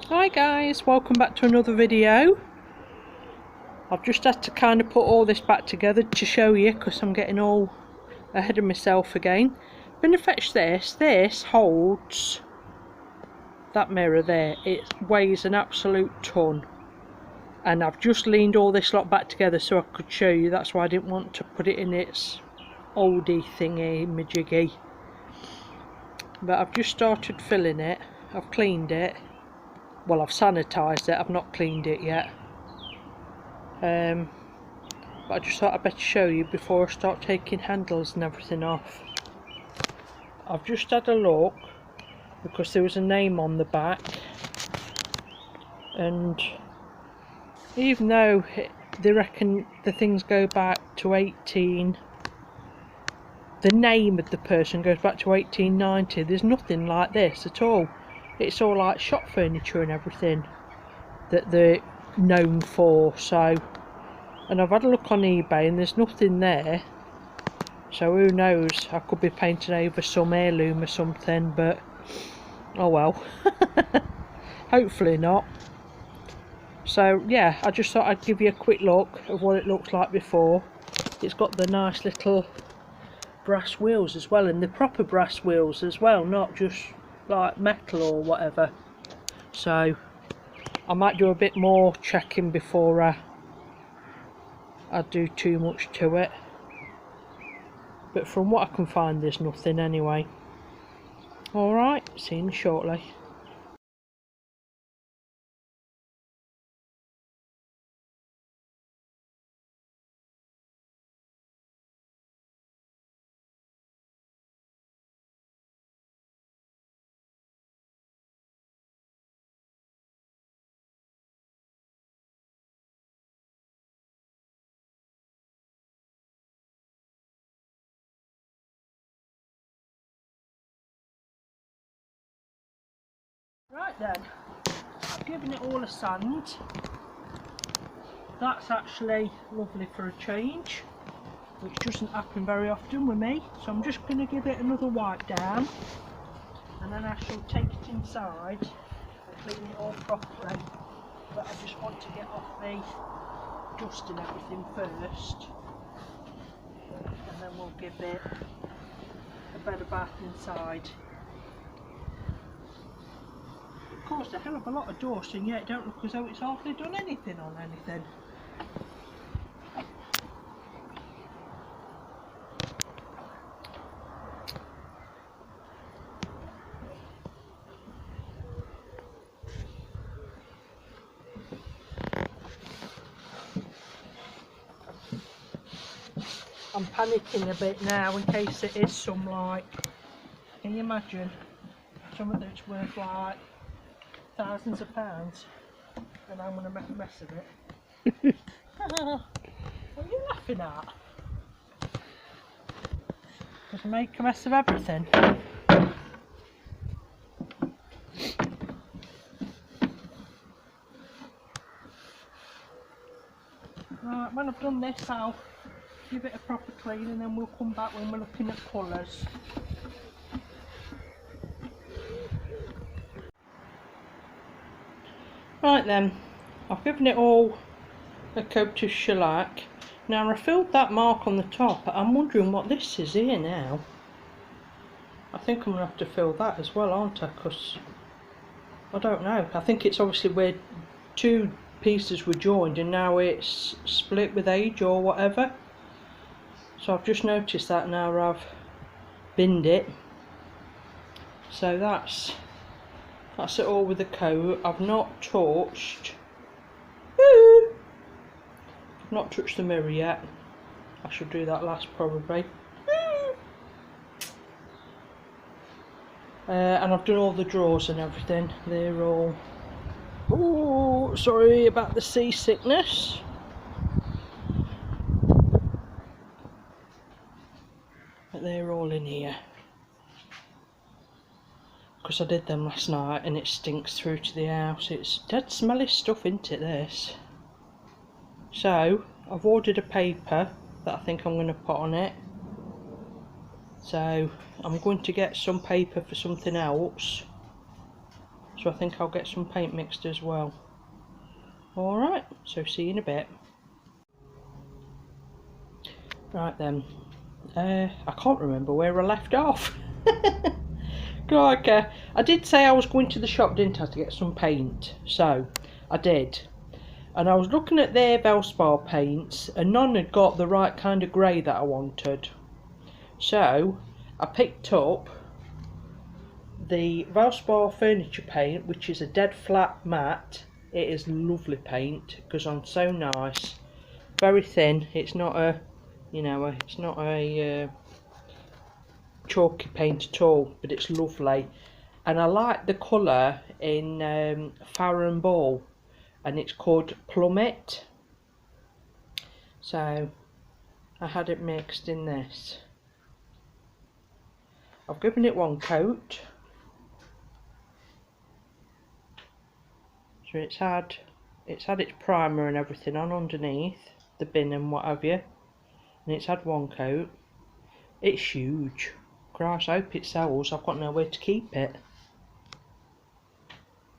Hi guys, welcome back to another video. I've just had to kind of put all this back together to show you because I'm getting all ahead of myself again. I'm going to fetch this. This holds that mirror there. It weighs an absolute ton. And I've just leaned all this lot back together so I could show you. That's why I didn't want to put it in its oldie thingy majiggy. But I've just started filling it. I've cleaned it. Well, I've sanitised it, I've not cleaned it yet. But I just thought I'd better show you before I start taking handles and everything off. I've just had a look because there was a name on the back, and even though they reckon the things go back to the name of the person goes back to 1890, there's nothing like this at all. It's all like shop furniture and everything that they're known for. So, and I've had a look on eBay and there's nothing there, so who knows, I could be painting over some heirloom or something, but oh well. Hopefully not. So yeah, I just thought I'd give you a quick look of what it looks like before. It's got the nice little brass wheels as well, and the proper brass wheels as well, not just like metal or whatever. So I might do a bit more checking before I do too much to it, but from what I can find there's nothing anyway. Alright, see you shortly. Right then, I've given it all a sand. That's actually lovely for a change, which doesn't happen very often with me. So I'm just going to give it another wipe down, and then I shall take it inside and clean it all properly. But I just want to get off the dust and everything first, and then we'll give it a better bath inside. It caused a hell of a lot of dust, and yet it don't look as though it's hardly done anything on anything. I'm panicking a bit now in case it is some, like, can you imagine, something that's worth like thousands of pounds and I'm going to make a mess of it. What are you laughing at? Just make a mess of everything. Right, when I've done this I'll give it a proper clean, and then we'll come back when we're looking at colours. Right then, I've given it all a coat of shellac. Now I filled that mark on the top, but I'm wondering what this is here now. I think I'm going to have to fill that as well, aren't I? Because I don't know. I think it's obviously where two pieces were joined and now it's split with age or whatever. So I've just noticed that now I've binned it. So that's it all with the coat. I've not touched the mirror yet. I should do that last probably. And I've done all the drawers and everything. They're all... Oh, sorry about the seasickness. But they're all in here. Because I did them last night and it stinks through to the house. It's dead smelly stuff, isn't it, this? So, I've ordered a paper that I think I'm going to put on it. So, I'm going to get some paper for something else. so I think I'll get some paint mixed as well. Alright, so see you in a bit. Right then, I can't remember where I left off. Like, I did say I was going to the shop, didn't I, to get some paint. So I did, and I was looking at their Valspar paints, and none had got the right kind of grey that I wanted. So I picked up the Valspar furniture paint, which is a dead flat matte. It is lovely paint, it goes on so nice, very thin. It's not a, you know, it's not a chalky paint at all, but it's lovely. And I like the colour in Farrow & Ball, and it's called Plummet. So I had it mixed in this. I've given it one coat, so it's had its primer and everything on underneath the bin and what have you, and it's had one coat. It's huge. Christ, I hope it sells. I've got nowhere to keep it.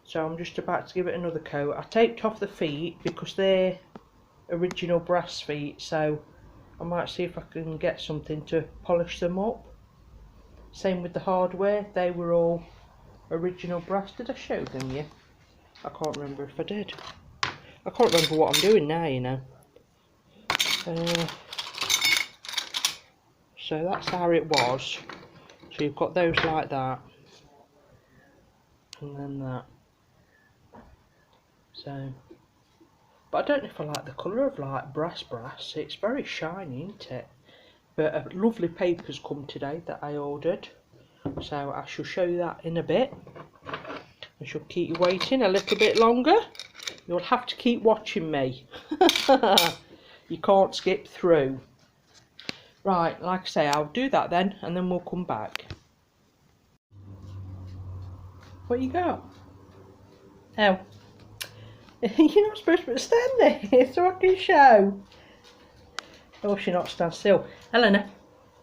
So I'm just about to give it another coat. I taped off the feet because they're original brass feet, so I might see if I can get something to polish them up. Same with the hardware, they were all original brass. Did I show them you? I can't remember if I did. I can't remember what I'm doing now, you know. So that's how it was. So you've got those like that, and then that. So, but I don't know if I like the colour of like brass. It's very shiny, isn't it? But a lovely paper's come today that I ordered, so I shall show you that in a bit. I shall keep you waiting a little bit longer. You'll have to keep watching me. You can't skip through. Right, like I say, I'll do that then, and then we'll come back. What you got? Oh. You're not supposed to stand there so I can show. Oh, she's not stand still. Helena,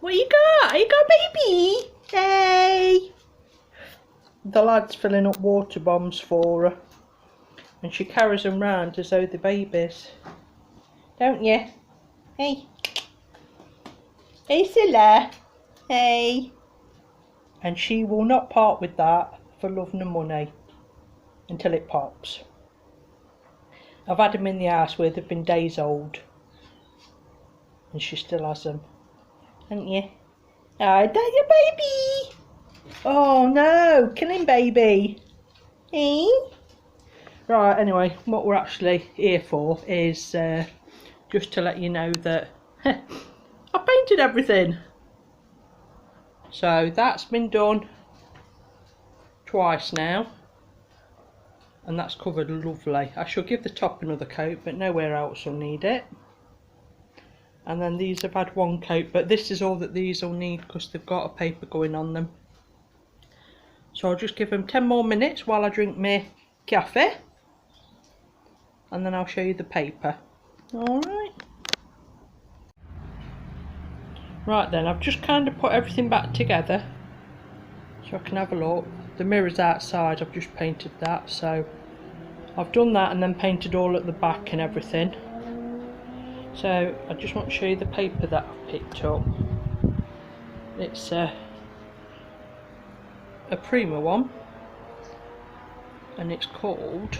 what you got? You got a baby? Hey! The lad's filling up water bombs for her, and she carries them round as though they're babies. Don't you? Hey. Hey, Scylla. Hey. And she will not part with that for love nor money until it pops. I've had them in the house where they've been days old, and she still has them. Haven't you? Oh, that's your baby! Oh no, kill him, baby. Eh? Right, anyway, what we're actually here for is just to let you know that I painted everything. So that's been done twice now, and that's covered lovely. I shall give the top another coat, but nowhere else will need it. And then these have had one coat, but this is all that these will need because they've got a paper going on them. So I'll just give them 10 more minutes while I drink my cafe, and then I'll show you the paper. Alright. Right then, I've just kind of put everything back together so I can have a look. The mirror's outside, I've just painted that, so I've done that and then painted all at the back and everything. So I just want to show you the paper that I've picked up. It's a Prima one, and it's called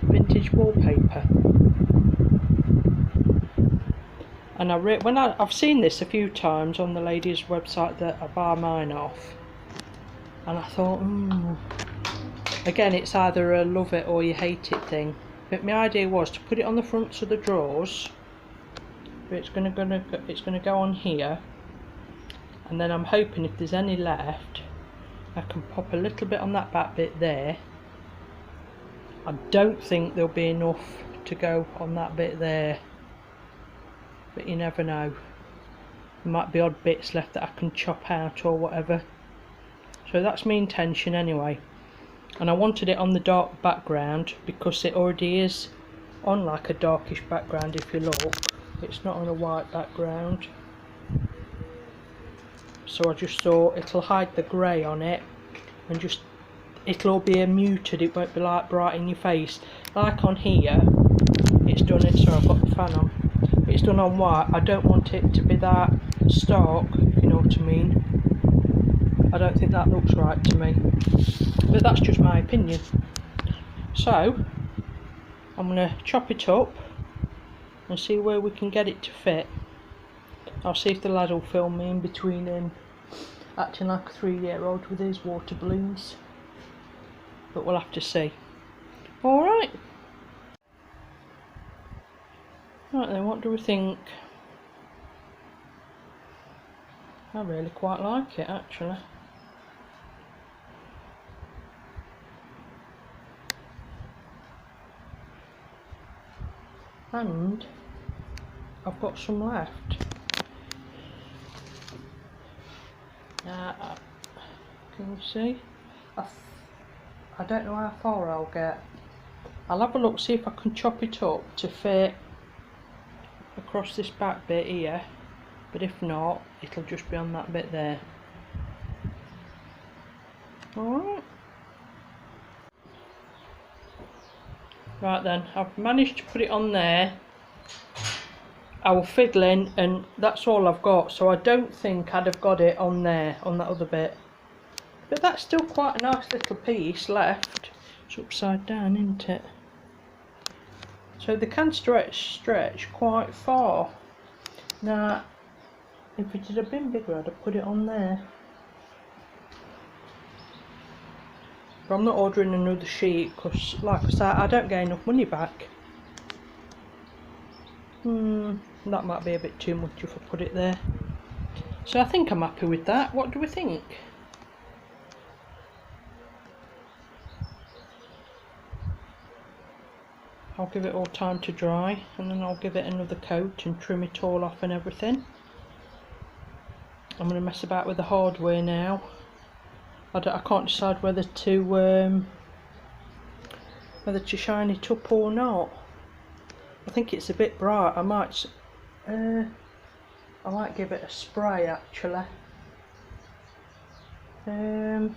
Vintage Wallpaper. And I've seen this a few times on the lady's website that I buy mine off, and I thought, again, it's either a love it or you hate it thing. But my idea was to put it on the fronts of the drawers. But it's going to go on here, and then I'm hoping if there's any left, I can pop a little bit on that back bit there. I don't think there'll be enough to go on that bit there, but you never know. There might be odd bits left that I can chop out or whatever. So that's my intention anyway. And I wanted it on the dark background because it already is on like a darkish background if you look. It's not on a white background. so I just thought it'll hide the grey on it, and just it'll all be a muted, it won't be like bright in your face. Like on here, it's done it, sorry I've got the fan on, it's done on white. I don't want it to be that stark, if you know what I mean. I don't think that looks right to me, but that's just my opinion. So I'm going to chop it up and see where we can get it to fit. I'll see if the lad will film me in between him acting like a 3-year-old with his water balloons, but we'll have to see. Alright. Right then, what do we think? I really quite like it actually. And I've got some left. Can you see? I don't know how far I'll get. I'll have a look, see if I can chop it up to fit across this back bit here, but if not, it'll just be on that bit there. Alright. Right then, I've managed to put it on there. I was fiddling and that's all I've got, so I don't think I'd have got it on there, on that other bit. But that's still quite a nice little piece left. It's upside down, isn't it? So they can stretch quite far. Now, if it had been bigger, I'd have put it on there. But I'm not ordering another sheet because, like I said, I don't get enough money back. That might be a bit too much if I put it there. So I think I'm happy with that. What do we think? I'll give it all time to dry and then I'll give it another coat and trim it all off and everything. I'm going to mess about with the hardware now. I can't decide whether to shine it up or not. I think it's a bit bright. I might give it a spray actually. I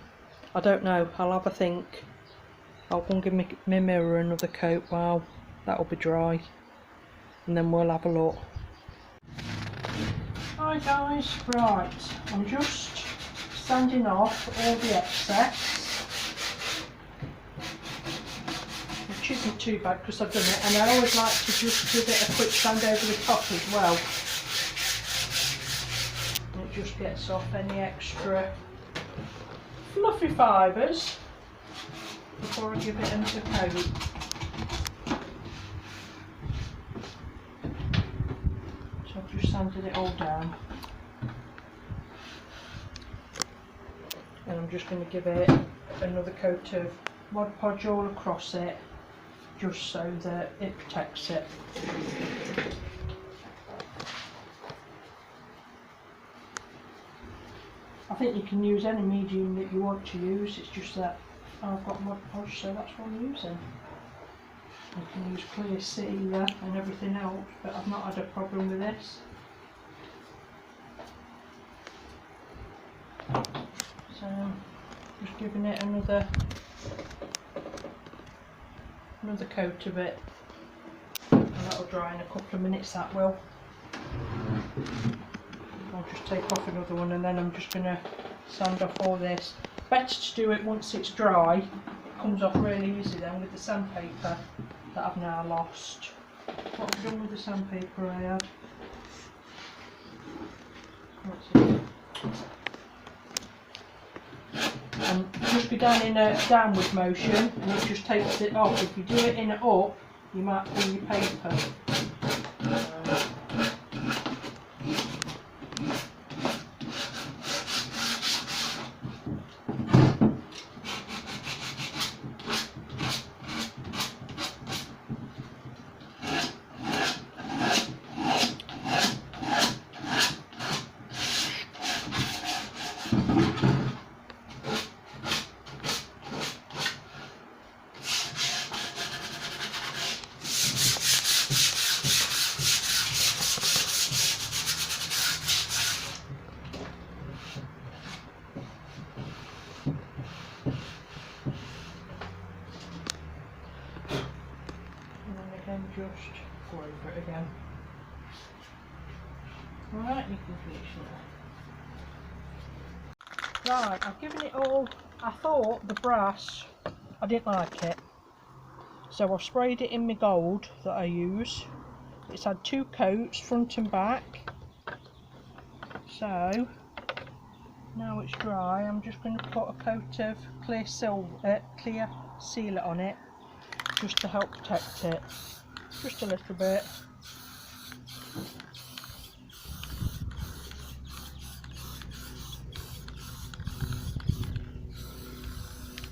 don't know. I'll have a think. I'll go and give my mirror another coat while that'll be dry, and then we'll have a look. Hi guys, right, I'm just sanding off all the excess, which isn't too bad because I've done it, and I always like to just give it a quick sand over the top as well. And it just gets off any extra fluffy fibres before I give it another coat. So I've just sanded it all down. And I'm just going to give it another coat of Mod Podge all across it, just so that it protects it. I think you can use any medium that you want to use, it's just that I've got Mod Podge, so that's what I'm using. You can use clear sealer and everything else, but I've not had a problem with this. So, just giving it another coat of it, and that'll dry in a couple of minutes, that will. I'll just take off another one and then I'm just going to sand off all this. Better to do it once it's dry, it comes off really easy then with the sandpaper that I've now lost. What have I done with the sandpaper I had? And just go down in a downward motion and it just takes it off. If you do it in a up, you might pull your paper. just go over it again. Right, you can finish now. Right, I've given it all. I thought the brass, I didn't like it, so I've sprayed it in my gold that I use. It's had 2 coats, front and back. So now it's dry, I'm just going to put a coat of clear sealer on it, just to help protect it, just a little bit.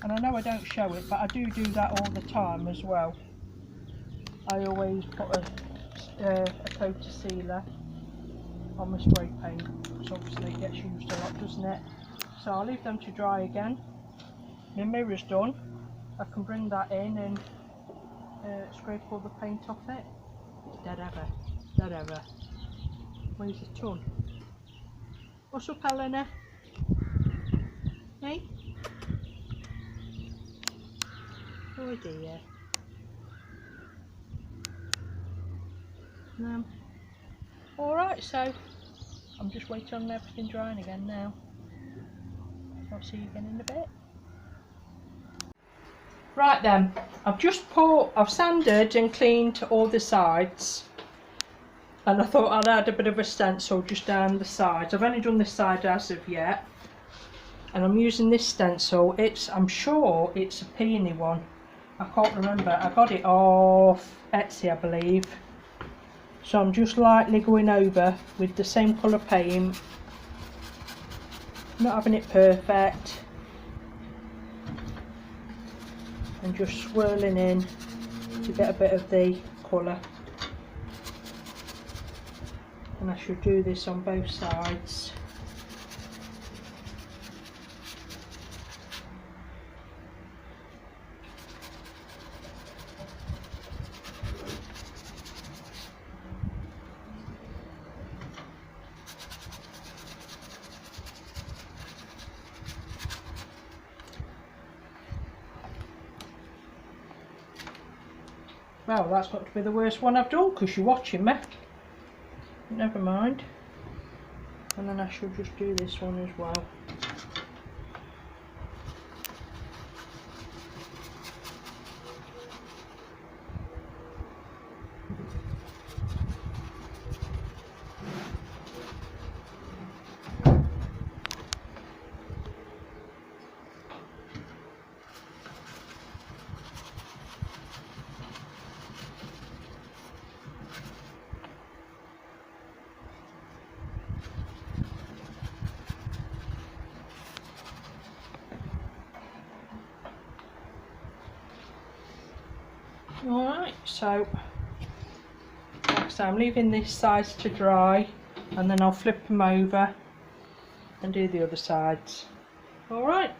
And I know I don't show it, but I do that all the time as well. I always put a coat of sealer on my spray paint, because obviously it gets used a lot, doesn't it? So I'll leave them to dry again. My mirror's done. I can bring that in and scrape all the paint off it. It's dead ever. Where's the ton? What's up, Eleanor? Hey? Oh dear. No. Alright, so I'm just waiting on everything drying again now. I'll see you again in a bit. Right then, I've sanded and cleaned all the sides, and I thought I'd add a bit of a stencil just down the sides. I've only done this side as of yet, and I'm using this stencil. I'm sure it's a peony one. I can't remember. I got it off Etsy, I believe. So I'm just lightly going over with the same colour paint, not having it perfect, and just swirling in to get a bit of the colour. And I should do this on both sides. Well, that's got to be the worst one I've done, because you're watching me. Never mind. And then I should just do this one as well. Alright, so like I say, I'm leaving this side to dry, and then I'll flip them over and do the other sides. Alright,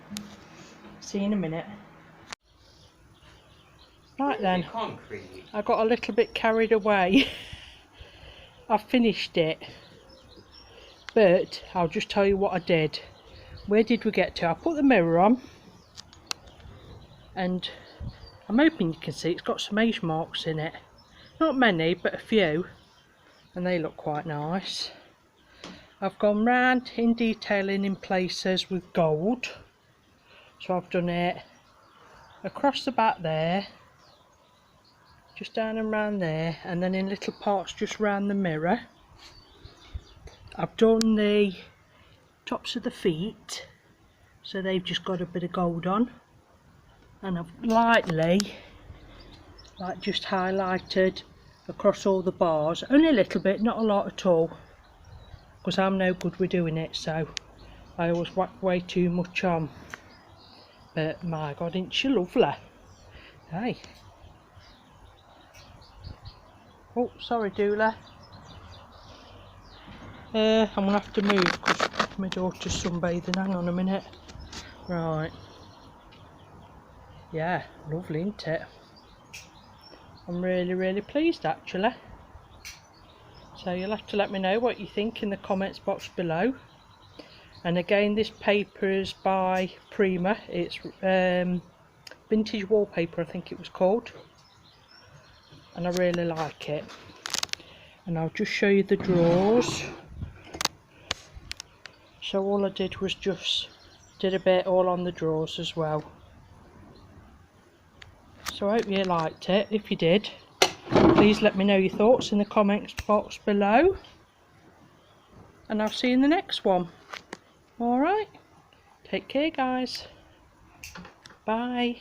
see you in a minute. Right then, I got a little bit carried away. I've finished it, but I'll just tell you what I did. Where did we get to? I put the mirror on, and I'm hoping you can see it's got some age marks in it. Not many, but a few, and they look quite nice. I've gone round in detailing in places with gold, so I've done it across the back there, just down and round there, and then in little parts just round the mirror. I've done the tops of the feet, so they've just got a bit of gold on, and I've lightly just highlighted across all the bars, only a little bit, not a lot at all, because I'm no good with doing it, so I always whack way too much on. But my God, isn't she lovely? Hey. Oh, sorry Doula. I'm gonna have to move because my daughter's sunbathing. Hang on a minute. Right. Yeah, lovely, isn't it? I'm really pleased actually. So you'll have to let me know what you think in the comments box below. And again, this paper is by Prima. It's vintage wallpaper, I think it was called. and I really like it. And I'll just show you the drawers. So all I did was just did a bit all on the drawers as well. So I hope you liked it. If you did, please let me know your thoughts in the comments box below, and I'll see you in the next one. Alright, take care guys, bye.